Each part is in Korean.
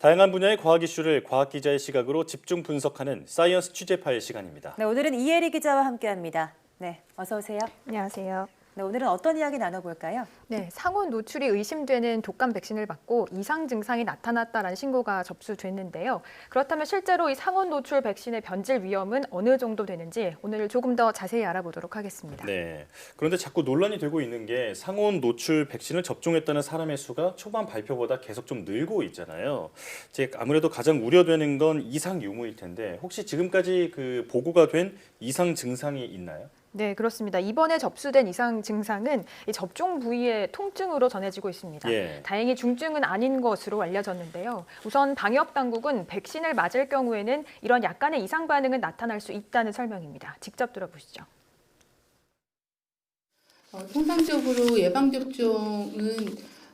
다양한 분야의 과학 이슈를 과학 기자의 시각으로 집중 분석하는 사이언스 취재 파일 시간입니다. 네, 오늘은 이혜리 기자와 함께합니다. 네, 어서 오세요. 안녕하세요. 네, 오늘은 어떤 이야기 나눠볼까요? 네, 상온 노출이 의심되는 독감 백신을 맞고 이상 증상이 나타났다라는 신고가 접수됐는데요. 그렇다면 실제로 이 상온 노출 백신의 변질 위험은 어느 정도 되는지 오늘 조금 더 자세히 알아보도록 하겠습니다. 네. 그런데 자꾸 논란이 되고 있는 게 상온 노출 백신을 접종했다는 사람의 수가 초반 발표보다 계속 좀 늘고 있잖아요. 아무래도 가장 우려되는 건 이상 유무일 텐데 혹시 지금까지 그 보고가 된 이상 증상이 있나요? 네, 그렇습니다. 이번에 접수된 이상 증상은 이 접종 부위의 통증으로 전해지고 있습니다. 예. 다행히 중증은 아닌 것으로 알려졌는데요. 우선 방역 당국은 백신을 맞을 경우에는 이런 약간의 이상 반응은 나타날 수 있다는 설명입니다. 직접 들어보시죠. 통상적으로 예방접종은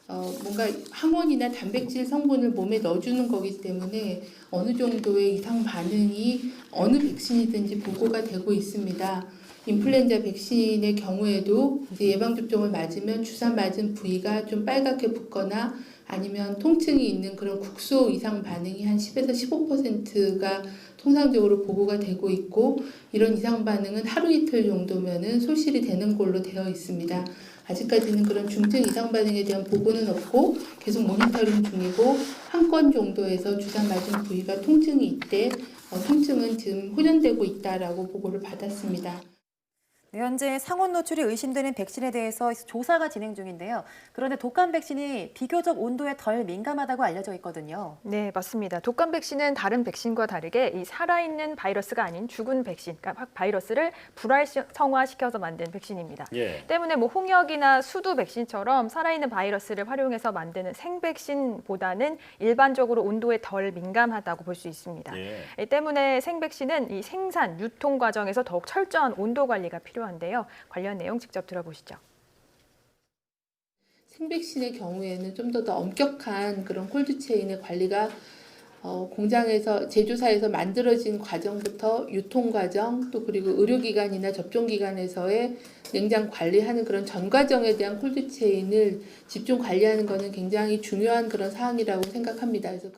뭔가 항원이나 단백질 성분을 몸에 넣어주는 거기 때문에 어느 정도의 이상 반응이 어느 백신이든지 보고가 되고 있습니다. 인플루엔자 백신의 경우에도 이제 예방접종을 맞으면 주사 맞은 부위가 좀 빨갛게 붓거나 아니면 통증이 있는 그런 국소 이상 반응이 한 10에서 15%가 통상적으로 보고가 되고 있고, 이런 이상 반응은 하루 이틀 정도면은 소실이 되는 걸로 되어 있습니다. 아직까지는 그런 중증 이상 반응에 대한 보고는 없고 계속 모니터링 중이고, 한 건 정도에서 주사 맞은 부위가 통증이 있대 통증은 지금 호전되고 있다라고 보고를 받았습니다. 네, 현재 상온 노출이 의심되는 백신에 대해서 조사가 진행 중인데요. 그런데 독감 백신이 비교적 온도에 덜 민감하다고 알려져 있거든요. 네, 맞습니다. 독감 백신은 다른 백신과 다르게 이 살아있는 바이러스가 아닌 죽은 백신, 그러니까 바이러스를 불활성화시켜서 만든 백신입니다. 예. 때문에 홍역이나 수두 백신처럼 살아있는 바이러스를 활용해서 만드는 생백신보다는 일반적으로 온도에 덜 민감하다고 볼 수 있습니다. 예. 이 때문에 생백신은 이 생산, 유통 과정에서 더욱 철저한 온도 관리가 필요한데요. 관련 내용 직접 들어보시죠. 생백신의 경우에는 좀 더 엄격한 그런 콜드체인의 관리가 공장에서 제조사에서 만들어진 과정부터 유통 과정, 또 그리고 의료기관이나 접종기관에서의 냉장 관리하는 그런 전 과정에 대한 콜드체인을 집중 관리하는 것은 굉장히 중요한 그런 사항이라고 생각합니다. 그래서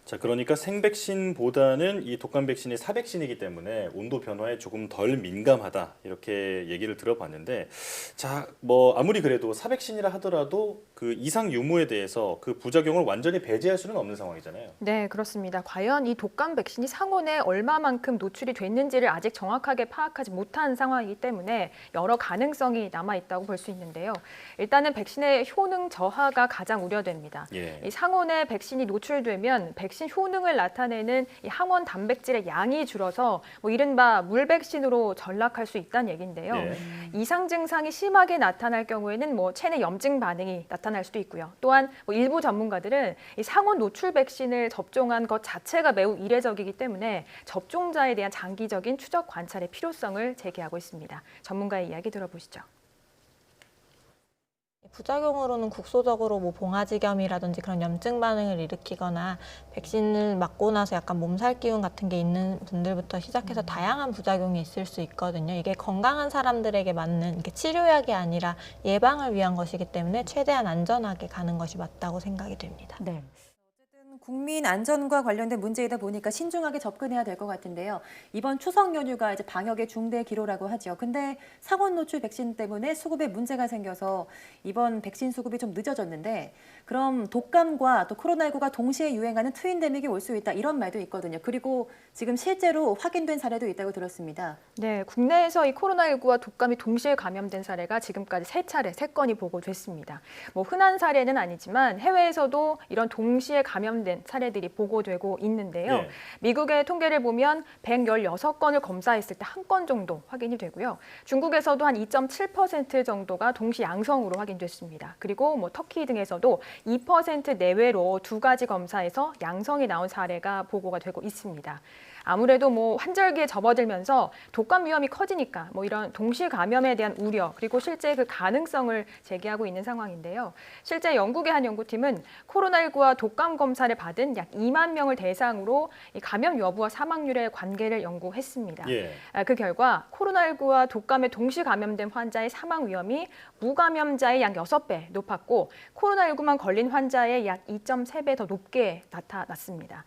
자, 그러니까 생백신보다는 이 독감 백신이 사백신이기 때문에 온도 변화에 조금 덜 민감하다 이렇게 얘기를 들어봤는데, 자, 아무리 그래도 사백신이라 하더라도 그 이상 유무에 대해서 그 부작용을 완전히 배제할 수는 없는 상황이잖아요. 네, 그렇습니다. 과연 이 독감 백신이 상온에 얼마만큼 노출이 됐는지를 아직 정확하게 파악하지 못한 상황이기 때문에 여러 가능성이 남아 있다고 볼 수 있는데요. 일단은 백신의 효능 저하가 가장 우려됩니다. 예. 이 상온에 백신이 노출되면 백신 효능을 나타내는 이 항원 단백질의 양이 줄어서 이른바 물백신으로 전락할 수 있다는 얘기인데요. 예. 이상 증상이 심하게 나타날 경우에는 체내 염증 반응이 나타날 수도 있고요. 또한 일부 전문가들은 이 상온 노출 백신을 접종한 것 자체가 매우 이례적이기 때문에 접종자에 대한 장기적인 추적 관찰의 필요성을 제기하고 있습니다. 전문가의 이야기 들어보시죠. 부작용으로는 국소적으로 봉화지겸이라든지 그런 염증 반응을 일으키거나 백신을 맞고 나서 약간 몸살 기운 같은 게 있는 분들부터 시작해서 다양한 부작용이 있을 수 있거든요. 이게 건강한 사람들에게 맞는 치료약이 아니라 예방을 위한 것이기 때문에 최대한 안전하게 가는 것이 맞다고 생각이 됩니다. 네. 국민 안전과 관련된 문제이다 보니까 신중하게 접근해야 될 것 같은데요. 이번 추석 연휴가 이제 방역의 중대 기로라고 하죠. 근데 상온 노출 백신 때문에 수급에 문제가 생겨서 이번 백신 수급이 좀 늦어졌는데, 그럼 독감과 또 코로나19가 동시에 유행하는 트윈데믹이 올 수 있다, 이런 말도 있거든요. 그리고 지금 실제로 확인된 사례도 있다고 들었습니다. 네, 국내에서 이 코로나19와 독감이 동시에 감염된 사례가 지금까지 3건이 보고됐습니다. 흔한 사례는 아니지만 해외에서도 이런 동시에 감염된 사례들이 보고되고 있는데요. 예. 미국의 통계를 보면 116건을 검사했을 때 1건 정도 확인이 되고요. 중국에서도 한 2.7% 정도가 동시 양성으로 확인됐습니다. 그리고 터키 등에서도 2% 내외로 2가지 검사에서 양성이 나온 사례가 보고가 되고 있습니다. 아무래도 뭐 환절기에 접어들면서 독감 위험이 커지니까 뭐 이런 동시 감염에 대한 우려 그리고 실제 그 가능성을 제기하고 있는 상황인데요. 실제 영국의 한 연구팀은 코로나19와 독감 검사를 받은 약 2만 명을 대상으로 이 감염 여부와 사망률의 관계를 연구했습니다. 예. 그 결과 코로나19와 독감에 동시 감염된 환자의 사망 위험이 무감염자의 약 6배 높았고 코로나19만 걸린 환자의 약 2.3배 더 높게 나타났습니다.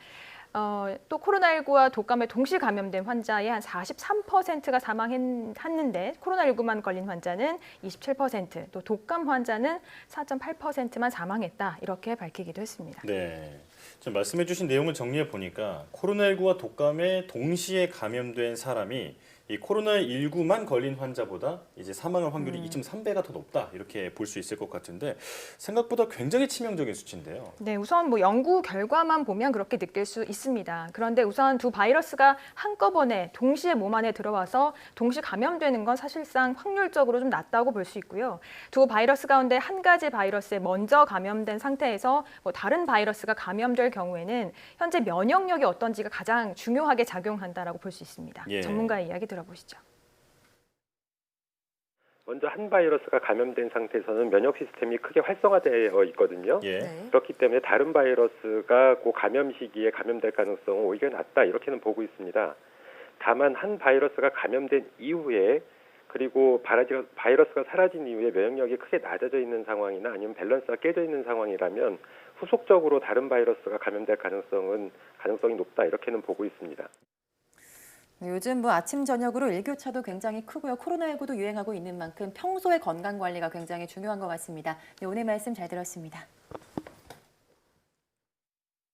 또 코로나19와 독감에 동시 감염된 환자의 한 43%가 사망했는데 코로나19만 걸린 환자는 27%, 또 독감 환자는 4.8%만 사망했다 이렇게 밝히기도 했습니다. 네. 지금 말씀해주신 내용을 정리해 보니까 코로나19와 독감에 동시에 감염된 사람이 이 코로나19만 걸린 환자보다 이제 사망할 확률이 2.3배가 더 높다 이렇게 볼 수 있을 것 같은데 생각보다 굉장히 치명적인 수치인데요. 네, 우선 뭐 연구 결과만 보면 그렇게 느낄 수 있습니다. 그런데 우선 두 바이러스가 한꺼번에 동시에 몸 안에 들어와서 동시 감염되는 건 사실상 확률적으로 좀 낮다고 볼 수 있고요. 두 바이러스 가운데 한 가지 바이러스에 먼저 감염된 상태에서 뭐 다른 바이러스가 감염될 경우에는 현재 면역력이 어떤지가 가장 중요하게 작용한다라고 볼 수 있습니다. 예. 전문가의 이야기 들어보시죠. 먼저 한 바이러스가 감염된 상태에서는 면역 시스템이 크게 활성화되어 있거든요. 예. 네. 그렇기 때문에 다른 바이러스가 그 감염 시기에 감염될 가능성은 오히려 낮다 이렇게는 보고 있습니다. 다만 한 바이러스가 감염된 이후에 그리고 바이러스가 사라진 이후에 면역력이 크게 낮아져 있는 상황이나 아니면 밸런스가 깨져 있는 상황이라면 후속적으로 다른 바이러스가 감염될 가능성이 높다 이렇게는 보고 있습니다. 네, 요즘 뭐 아침 저녁으로 일교차도 굉장히 크고요. 코로나19도 유행하고 있는 만큼 평소의 건강 관리가 굉장히 중요한 것 같습니다. 네, 오늘 말씀 잘 들었습니다.